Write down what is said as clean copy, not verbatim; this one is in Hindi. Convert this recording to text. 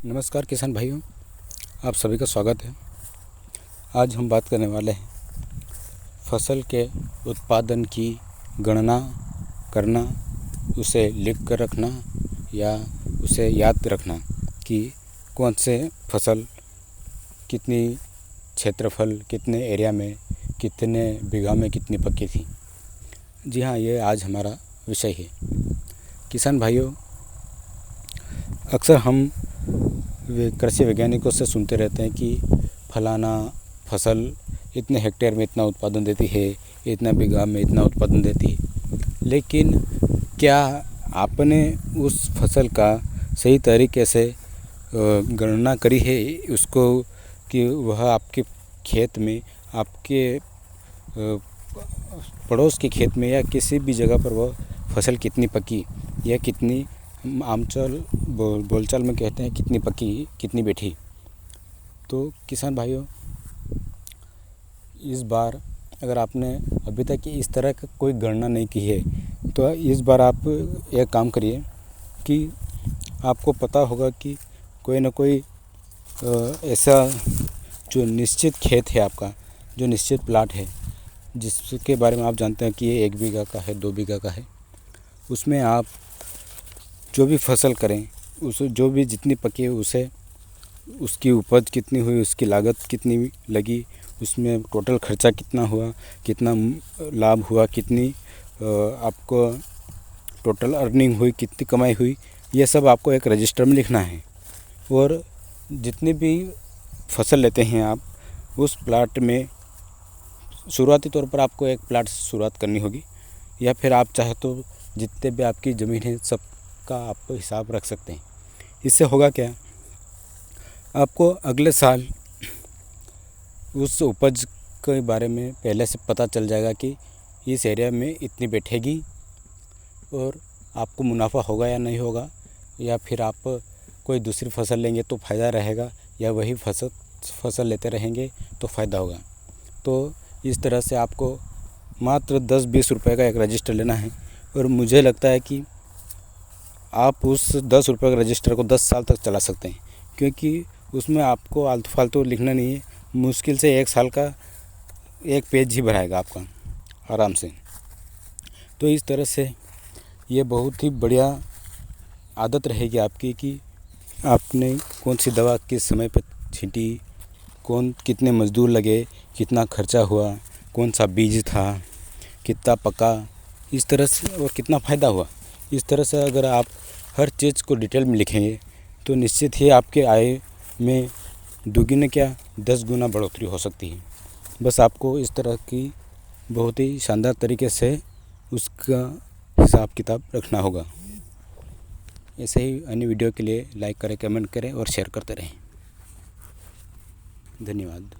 नमस्कार किसान भाइयों, आप सभी का स्वागत है। आज हम बात करने वाले हैं फसल के उत्पादन की गणना करना, उसे लिख कर रखना या उसे याद रखना कि कौन से फसल कितनी क्षेत्रफल, कितने एरिया में, कितने बीघा में कितनी पकी थी। जी हाँ, ये आज हमारा विषय है। किसान भाइयों, अक्सर हम कृषि वैज्ञानिकों से सुनते रहते हैं कि फलाना फसल इतने हेक्टेयर में इतना उत्पादन देती है, इतना बीघा में इतना उत्पादन देती है। लेकिन क्या आपने उस फसल का सही तरीके से गणना करी है उसको कि वह आपके खेत में, आपके पड़ोस के खेत में या किसी भी जगह पर वह फसल कितनी पकी या कितनी, आमचाल बोलचाल में कहते हैं कितनी पकी कितनी बैठी। तो किसान भाइयों, इस बार अगर आपने अभी तक इस तरह का कोई गणना नहीं की है तो इस बार आप एक काम करिए कि आपको पता होगा कि कोई ना कोई ऐसा जो निश्चित खेत है आपका, जो निश्चित प्लाट है जिसके बारे में आप जानते हैं कि ये 1 बीघा का है, 2 बीघा का है, उसमें आप जो भी फसल करें, उस जो भी जितनी पकी है उसे, उसकी उपज कितनी हुई, उसकी लागत कितनी लगी, उसमें टोटल खर्चा कितना हुआ, कितना लाभ हुआ, कितनी आपको टोटल अर्निंग हुई, कितनी कमाई हुई, ये सब आपको एक रजिस्टर में लिखना है। और जितनी भी फसल लेते हैं आप, उस प्लाट में शुरुआती तौर पर आपको एक प्लाट से शुरुआत करनी होगी, या फिर आप चाहे तो जितने भी आपकी ज़मीन है सब का आप हिसाब रख सकते हैं। इससे होगा क्या, आपको अगले साल उस उपज के बारे में पहले से पता चल जाएगा कि इस एरिया में इतनी बैठेगी और आपको मुनाफा होगा या नहीं होगा, या फिर आप कोई दूसरी फसल लेंगे तो फ़ायदा रहेगा या वही फसल लेते रहेंगे तो फ़ायदा होगा। तो इस तरह से आपको मात्र 10-20 रुपये का एक रजिस्टर लेना है। और मुझे लगता है कि आप उस 10 रुपये के रजिस्टर को 10 साल तक चला सकते हैं, क्योंकि उसमें आपको आलतू फालतू लिखना नहीं है। मुश्किल से 1 साल का 1 पेज ही भराएगा आपका आराम से। तो इस तरह से ये बहुत ही बढ़िया आदत रहेगी आपकी कि आपने कौन सी दवा किस समय पर छींटी, कितने मज़दूर लगे, कितना खर्चा हुआ, कौन सा बीज था, कितना पका, इस तरह से, और कितना फ़ायदा हुआ। इस तरह से अगर आप हर चीज़ को डिटेल में लिखेंगे तो निश्चित ही आपके आय में दुगुने क्या 10 गुना बढ़ोतरी हो सकती है। बस आपको इस तरह की बहुत ही शानदार तरीके से उसका हिसाब किताब रखना होगा। ऐसे ही अन्य वीडियो के लिए लाइक करें, कमेंट करें और शेयर करते रहें। धन्यवाद।